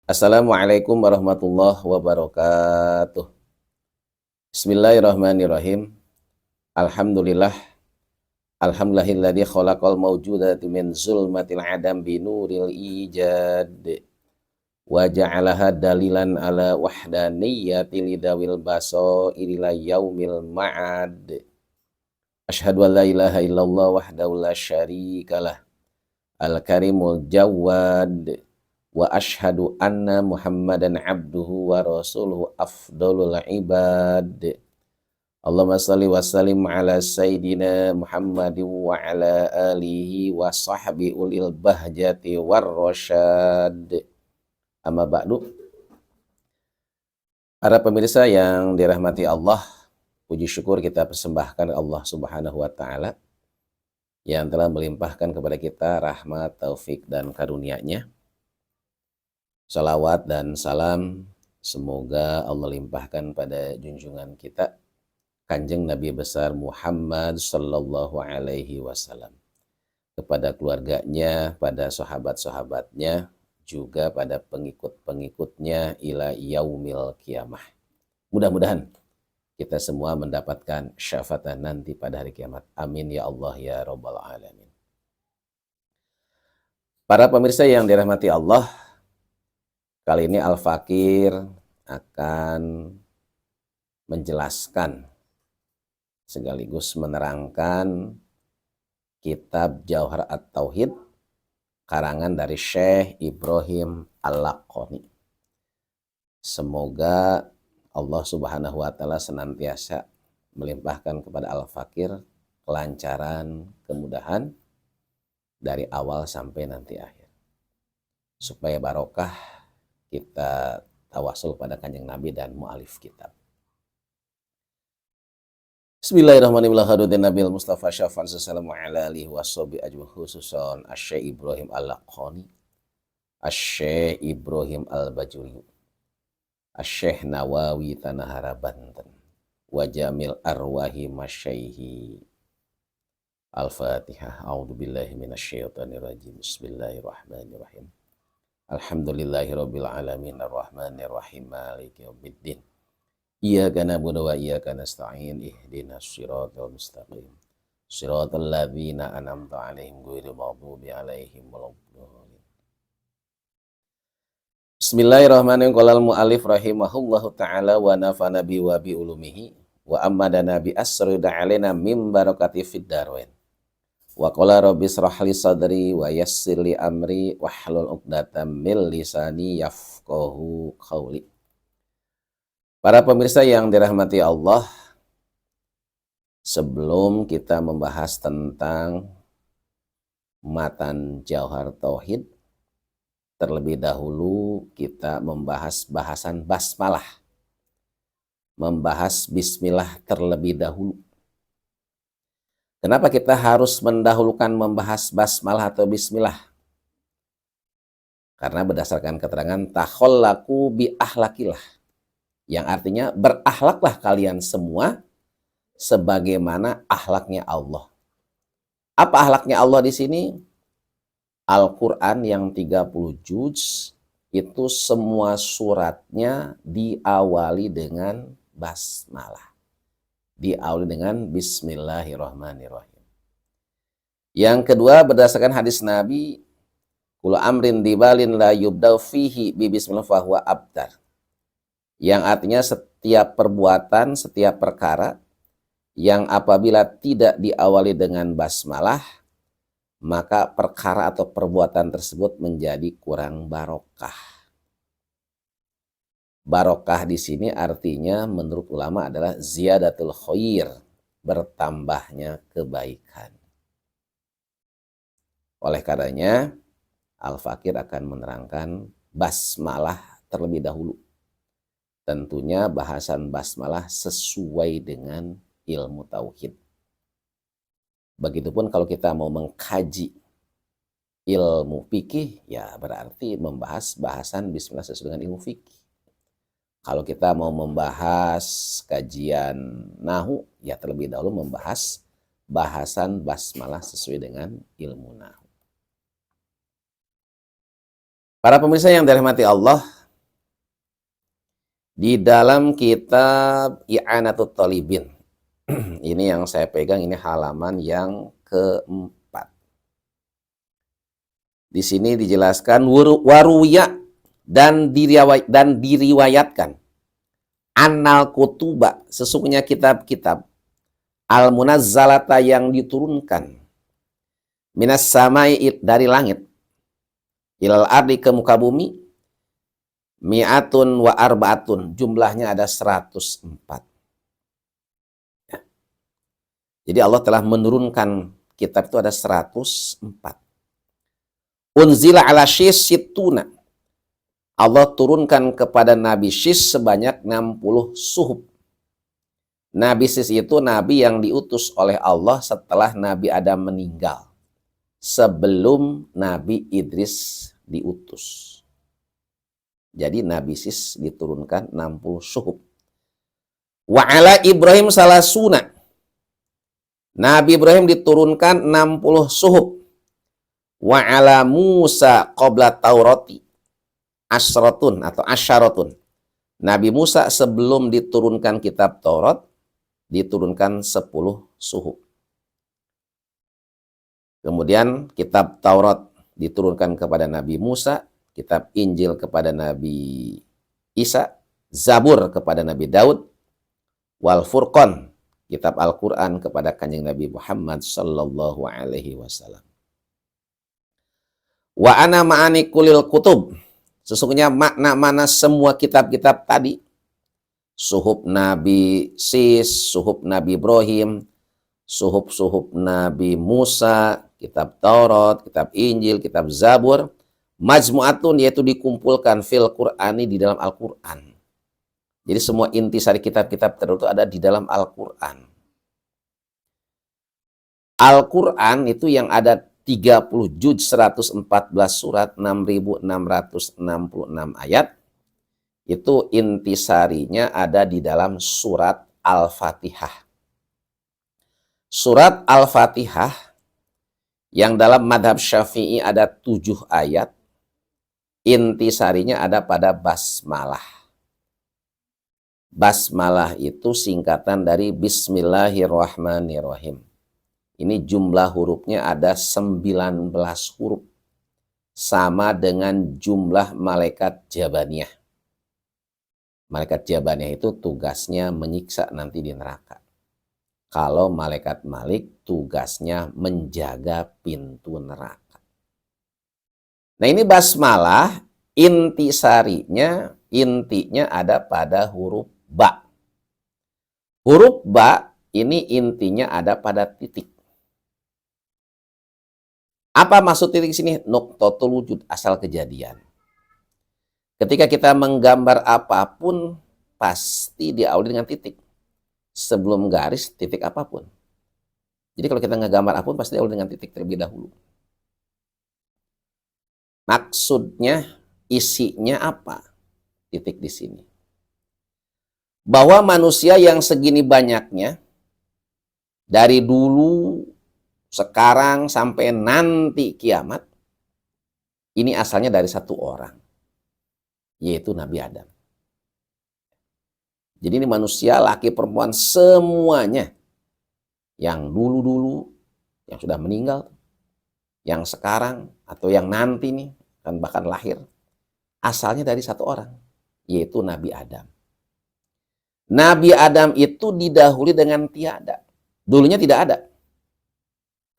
Assalamualaikum warahmatullahi wabarakatuh. Bismillahirrahmanirrahim. Alhamdulillah. Alhamdulillahilladzi khalaqal mawjudati min zulmatil adam binuril ijad. Wa ja'alaha dalilan ala wahdaniyati lidawil basairi ila yaumil ma'ad. Asyhadu an la ilaha illallah wahdahu la syarikalah. Al-karimul jawad. Wa asyhadu anna Muhammadan abduhu wa rasuluhu afdalul ibad. Allahumma salli wa sallim ala sayyidina Muhammadin wa ala alihi wa sahbi ulil bahjati war rasyad. Amma ba'du. Para pemirsa yang dirahmati Allah, puji syukur kita persembahkan Allah Subhanahu wa taala yang telah melimpahkan kepada kita rahmat, taufik dan karunia-Nya. Salawat dan salam semoga Allah limpahkan pada junjungan kita Kanjeng Nabi besar Muhammad sallallahu alaihi wasallam, kepada keluarganya, pada sahabat-sahabatnya, juga pada pengikut-pengikutnya ila yaumil kiamah. Mudah-mudahan kita semua mendapatkan syafaat nanti pada hari kiamat. Amin ya Allah ya rabbal alamin. Para pemirsa yang dirahmati Allah, kali ini Al-Fakir akan menjelaskan sekaligus menerangkan kitab Jauhar At-Tauhid karangan dari Syekh Ibrahim Al-Laqani. Semoga Allah Subhanahu wa taala senantiasa melimpahkan kepada Al-Fakir kelancaran, kemudahan dari awal sampai nanti akhir. Supaya barokah kita tawasul pada Kanjeng Nabi dan mu'alif kitab. Bismillahirrahmanirrahim. Nabil Mustafa Syafan sallallahu alaihi wasallam ajwa khususan Asy-Syaikh Ibrahim Al-Laqani, Asy-Syaikh Ibrahim Al-Bajuri, Asy-Syaikh Nawawi Tanahara Banten, wa jamil arwahi masyaihi. Al-Fatihah. A'udzubillahi minasyaitonir rajim. Bismillahirrahmanirrahim. Alhamdulillahirabbil alamin arrahmanir rahim maliki yaumiddin. Iyyaka na'budu wa iyyaka nasta'in ihdinas siratal mustaqim. Siratal ladzina an'amta 'alaihim ghairil maghdubi 'alaihim waladdallin. Bismillahirrahmanirrahim. Qala al-mu'allif rahimahullahu ta'ala wa nafa'ana bi wa bi ulumihi wa ammadana bi asrida 'alaina mim barakati fid darain. Wa qala rabbi shrah li sadri wa yassir li amri wahlul 'uqdatam min lisani yafqahu qawli. Para pemirsa yang dirahmati Allah, sebelum kita membahas tentang matan Jauhar Tauhid, terlebih dahulu kita membahas bahasan basmalah. Membahas bismillah terlebih dahulu. Kenapa kita harus mendahulukan membahas basmalah atau bismillah? Karena berdasarkan keterangan takhallaku bi ahlakillah, yang artinya berakhlaklah kalian semua sebagaimana akhlaknya Allah. Apa akhlaknya Allah di sini? Al-Qur'an yang 30 juz itu semua suratnya diawali dengan basmalah. Diawali dengan bismillahirrahmanirrahim. Yang kedua, berdasarkan hadis Nabi, kullu amrin dibalin la yubda'u fihi bi bismillah fa huwa abtar. Yang artinya setiap perbuatan, setiap perkara yang apabila tidak diawali dengan basmalah, maka perkara atau perbuatan tersebut menjadi kurang barokah. Barokah di sini artinya menurut ulama adalah ziyadatul khair, bertambahnya kebaikan. Oleh karenanya, Al-Fakir akan menerangkan basmalah terlebih dahulu. Tentunya bahasan basmalah sesuai dengan ilmu tauhid. Begitupun kalau kita mau mengkaji ilmu fikih, ya berarti membahas bahasan bismillah sesuai dengan ilmu fikih. Kalau kita mau membahas kajian nahu, ya terlebih dahulu membahas bahasan basmalah sesuai dengan ilmu nahu. Para pemirsa yang dirahmati Allah, Di dalam kitab I'anatut Talibin. Ini yang saya pegang, ini halaman yang keempat. Di sini dijelaskan waruya dan diriwayatkan annal kutuba, sesungguhnya kitab-kitab al-munazzalata yang diturunkan minas samai dari langit ilal ardi ke muka bumi mi'atun wa arba'atun, jumlahnya ada 104. Ya. Jadi Allah telah menurunkan kitab itu ada 104. Unzila ala situna, Allah turunkan kepada Nabi Syis sebanyak 60 suhub. Nabi Syis itu nabi yang diutus oleh Allah setelah Nabi Adam meninggal, sebelum Nabi Idris diutus. Jadi Nabi Syis diturunkan 60 suhub. Wa ala Ibrahim salasuna, Nabi Ibrahim diturunkan 60 suhub. Wa ala Musa qabla Taurati asratun atau asyaratun, Nabi Musa sebelum diturunkan kitab Taurat diturunkan 10 suhub. Kemudian kitab Taurat diturunkan kepada Nabi Musa, kitab Injil kepada Nabi Isa, Zabur kepada Nabi Daud, wal Furqan, kitab Al-Quran kepada Kanjeng Nabi Muhammad sallallahu alaihi wasallam. Wa ana ma'ani kulil kutub, sesungguhnya makna-makna semua kitab-kitab tadi, suhub Nabi Syis, suhub Nabi Ibrahim, suhub Nabi Musa, kitab Taurat, kitab Injil, kitab Zabur, majmu'atun, yaitu dikumpulkan fil Qur'ani, di dalam Al-Quran. Jadi semua intisari kitab-kitab tertentu ada di dalam Al-Quran. Al-Quran itu yang ada 30 juz, 114 surat, 6.666 ayat. Itu intisarinya ada di dalam surat Al-Fatihah. Surat Al-Fatihah yang dalam madhab Syafi'i ada 7 ayat. Intisarinya ada pada basmalah. Basmalah itu singkatan dari Bismillahirrahmanirrahim. Ini jumlah hurufnya ada 19 huruf. Sama dengan jumlah malaikat Jabaniyah. Malaikat Jabaniyah itu tugasnya menyiksa nanti di neraka. Kalau malaikat Malik tugasnya menjaga pintu neraka. Nah ini basmalah, intisarinya, intinya ada pada huruf ba. Huruf ba ini intinya ada pada titik. Apa maksud titik sini? Nuqtatul wujud, asal kejadian. Ketika kita menggambar apapun, pasti diawali dengan titik. Sebelum garis, titik apapun. Jadi kalau kita ngegambar apapun, pasti diawali dengan titik terlebih dahulu. Maksudnya, isinya apa? Titik di sini. Bahwa manusia yang segini banyaknya, dari dulu, sekarang, sampai nanti kiamat, ini asalnya dari satu orang, yaitu Nabi Adam. Jadi ini manusia, laki, perempuan, semuanya. Yang dulu-dulu, yang sudah meninggal, yang sekarang, atau yang nanti nih, kan bahkan lahir, asalnya dari satu orang, yaitu Nabi Adam. Nabi Adam itu didahului dengan tiada. Dulunya tidak ada.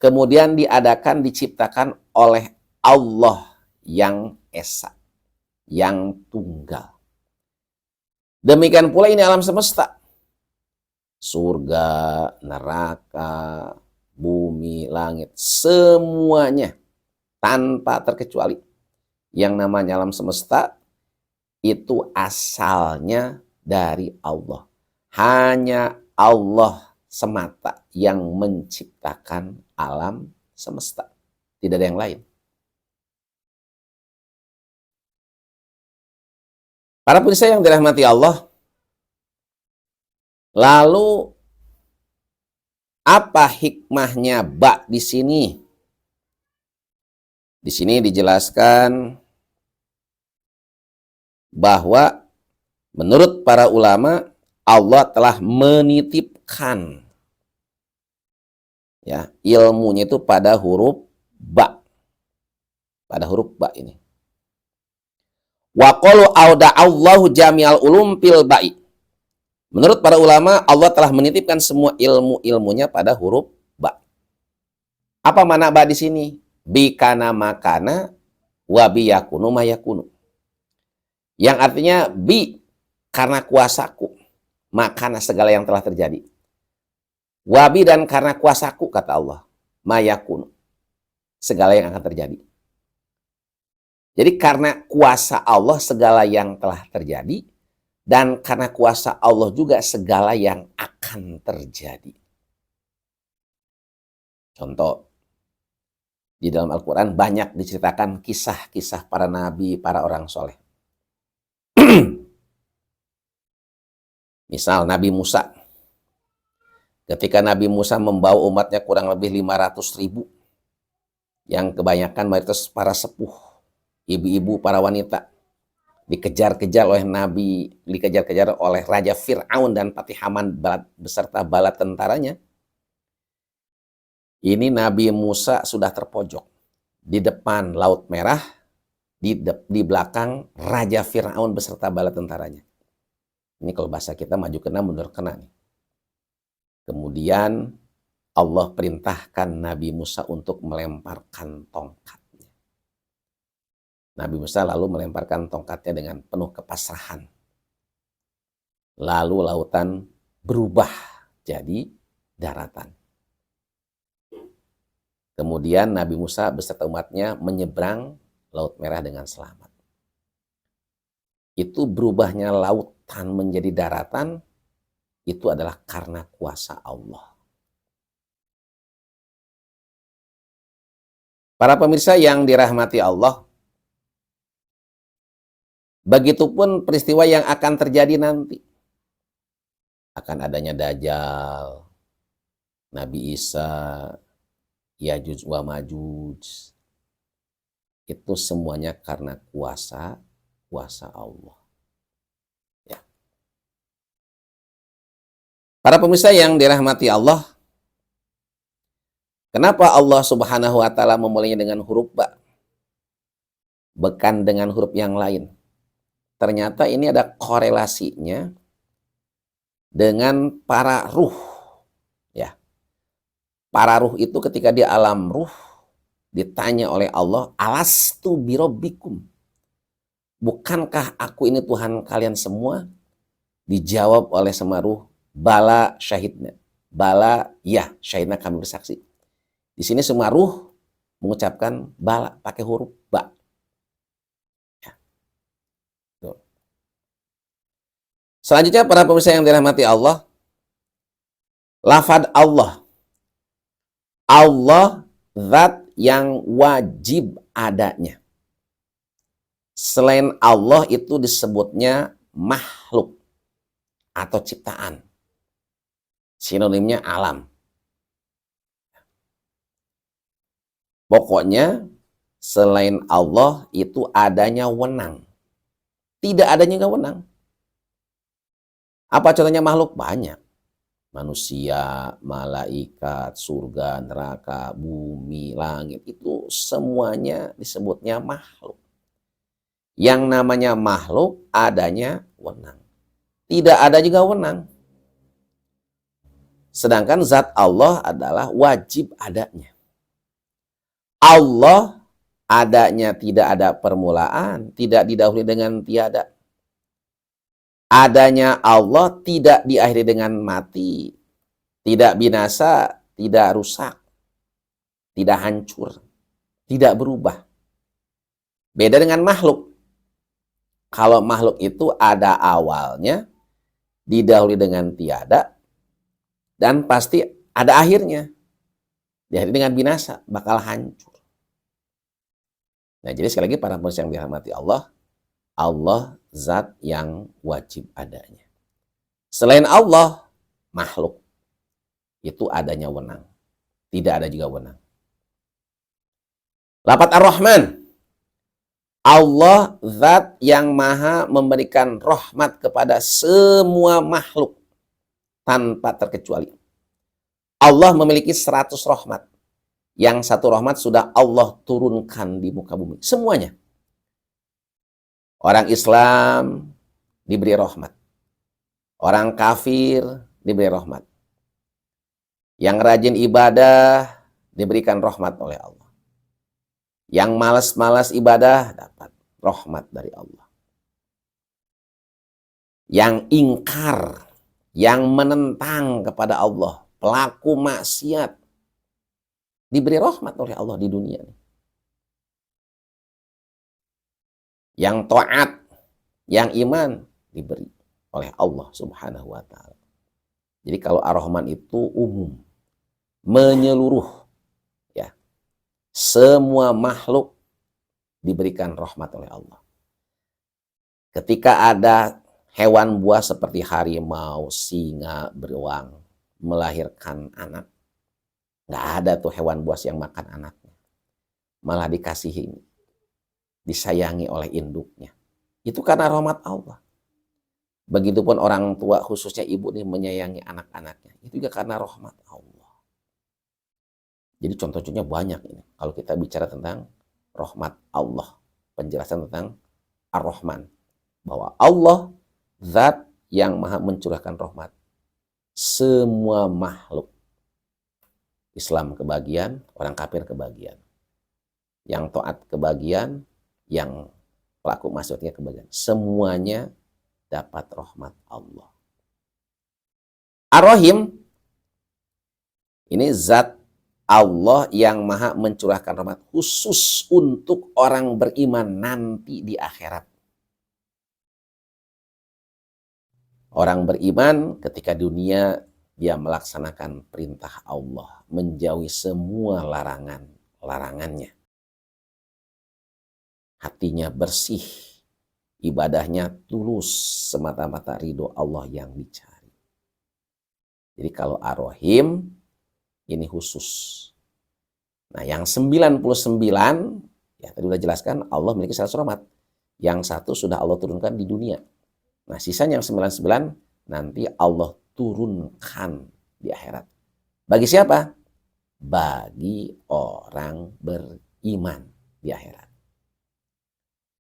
Kemudian diadakan, diciptakan oleh Allah yang esa, yang tunggal. Demikian pula ini alam semesta. Surga, neraka, bumi, langit, semuanya tanpa terkecuali. Yang namanya alam semesta itu asalnya dari Allah. Hanya Allah semata yang menciptakan alam semesta. Tidak ada yang lain. Para pemirsa yang dirahmati Allah, lalu apa hikmahnya ba di sini? Di sini dijelaskan bahwa Menurut para ulama, Allah telah menitipkan ya ilmunya itu pada huruf ba. Pada huruf ba ini. Wa qalu auda'allahu jami'al ulum fil ba'i. Menurut para ulama, Allah telah menitipkan semua ilmu-ilmunya pada huruf ba. Apa makna ba di sini? Bi kana makana wa bi yakunu mayakunu. Yang artinya bi karena kuasaku, makana segala yang telah terjadi. Wabi dan karena kuasaku kata Allah, mayakunu segala yang akan terjadi. Jadi karena kuasa Allah segala yang telah terjadi, dan karena kuasa Allah juga segala yang akan terjadi. Contoh, di dalam Al-Quran banyak diceritakan kisah-kisah para nabi, para orang soleh. Misal Nabi Musa. Ketika Nabi Musa membawa umatnya kurang lebih 500.000, yang kebanyakan mayoritas para sepuh, ibu-ibu, para wanita, dikejar-kejar oleh Nabi, dikejar-kejar oleh Raja Fir'aun dan Patih Haman beserta bala tentaranya. Ini Nabi Musa sudah terpojok di depan Laut Merah, di belakang Raja Fir'aun beserta bala tentaranya. Ini kalau bahasa kita maju kena mundur kena nih. Kemudian Allah perintahkan Nabi Musa untuk melemparkan tongkatnya. Nabi Musa lalu melemparkan tongkatnya dengan penuh kepasrahan. Lalu lautan berubah jadi daratan. Kemudian Nabi Musa beserta umatnya menyeberang Laut Merah dengan selamat. Itu berubahnya lautan menjadi daratan, itu adalah karena kuasa Allah. Para pemirsa yang dirahmati Allah, begitupun peristiwa yang akan terjadi nanti. Akan adanya Dajjal, Nabi Isa, Yajuj wa Majuj. Itu semuanya karena kuasa Allah. Ya. Para pemirsa yang dirahmati Allah, kenapa Allah Subhanahu wa Ta'ala memulainya dengan huruf ba, bukan dengan huruf yang lain? Ternyata ini ada korelasinya dengan para ruh. Ya. Para ruh itu ketika di alam ruh ditanya oleh Allah, alastu birabbikum, bukankah aku ini Tuhan kalian semua? Dijawab oleh sama ruh, bala syahidna. Bala, ya, syahidna kami bersaksi. Di sini semua ruh mengucapkan bala pakai huruf ba. Ya. Selanjutnya para pemirsa yang dirahmati Allah, lafad Allah. Allah zat yang wajib adanya. Selain Allah itu disebutnya makhluk atau ciptaan. Sinonimnya alam. Pokoknya selain Allah itu adanya wenang. Tidak adanya nggak wenang. Apa contohnya makhluk? Banyak. Manusia, malaikat, surga, neraka, bumi, langit. Itu semuanya disebutnya makhluk. Yang namanya makhluk adanya wenang. Tidak ada juga wenang. Sedangkan zat Allah adalah wajib adanya. Allah adanya tidak ada permulaan, tidak didahului dengan tiada. Adanya Allah tidak diakhiri dengan mati, tidak binasa, tidak rusak, tidak hancur, tidak berubah. Beda dengan makhluk. Kalau makhluk itu ada awalnya, didahului dengan tiada, dan pasti ada akhirnya. Diakhiri dengan binasa, bakal hancur. Nah, jadi sekali lagi para pemirsa yang dirahmati Allah, Allah zat yang wajib adanya. Selain Allah, makhluk itu adanya wenang. Tidak ada juga wenang. Lafaz Ar-Rahman. Allah zat yang maha memberikan rahmat kepada semua makhluk tanpa terkecuali. Allah memiliki 100 rahmat. Yang satu rahmat sudah Allah turunkan di muka bumi. Semuanya. Orang Islam diberi rahmat. Orang kafir diberi rahmat. Yang rajin ibadah diberikan rahmat oleh Allah. Yang malas-malas ibadah dapat rahmat dari Allah. Yang ingkar, yang menentang kepada Allah, pelaku maksiat, diberi rahmat oleh Allah di dunia. Yang taat, yang iman, diberi oleh Allah Subhanahu wa ta'ala. Jadi kalau Ar-Rahman itu umum, menyeluruh, ya, semua makhluk diberikan rahmat oleh Allah. Ketika ada hewan buas seperti harimau, singa, beruang melahirkan anak, nggak ada tuh hewan buas yang makan anaknya, malah dikasihi, disayangi oleh induknya. Itu karena rahmat Allah. Begitupun orang tua, khususnya ibu nih, menyayangi anak-anaknya, itu juga karena rahmat Allah. Jadi contoh-contohnya banyak ini. Kalau kita bicara tentang rahmat Allah, penjelasan tentang Ar-Rahman, bahwa Allah zat yang maha mencurahkan rahmat semua makhluk. Islam kebagian, orang kafir kebagian. Yang taat kebagian, yang pelaku maksudnya kebagian. Semuanya dapat rahmat Allah. Ar-Rahim, ini zat Allah yang maha mencurahkan rahmat khusus untuk orang beriman nanti di akhirat. Orang beriman ketika dunia dia melaksanakan perintah Allah, menjauhi semua larangannya. Hatinya bersih, ibadahnya tulus, semata-mata ridho Allah yang dicari. Jadi kalau Ar-Rahim, ini khusus. Nah yang 99, ya tadi udah jelaskan, Allah memiliki 100 rahmat. Yang satu sudah Allah turunkan di dunia. Nah sisanya yang 99, nanti Allah turunkan di akhirat. Bagi siapa? Bagi orang beriman di akhirat.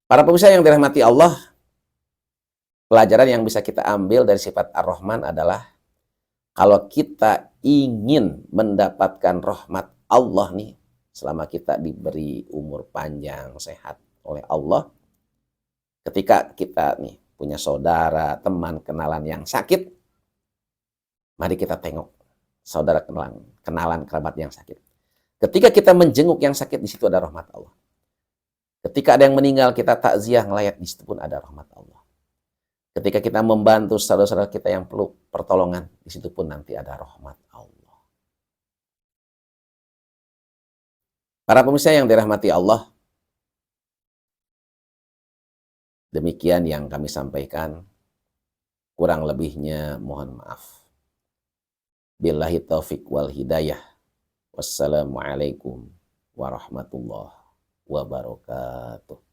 Para pemirsa yang dirahmati Allah, pelajaran yang bisa kita ambil dari sifat Ar-Rahman adalah kalau kita ingin mendapatkan rahmat Allah nih, selama kita diberi umur panjang, sehat oleh Allah, ketika kita nih punya saudara, teman, kenalan yang sakit, mari kita tengok saudara, kenalan, kerabat yang sakit. Ketika kita menjenguk yang sakit, di situ ada rahmat Allah. Ketika ada yang meninggal, kita takziah ngelayat, di situ pun ada rahmat Allah. Ketika kita membantu saudara-saudara kita yang perlu pertolongan, di situ pun nanti ada rahmat Allah. Para pemirsa yang dirahmati Allah, demikian yang kami sampaikan. Kurang lebihnya mohon maaf. Billahi taufiq wal hidayah. Wassalamualaikum warahmatullahi wabarakatuh.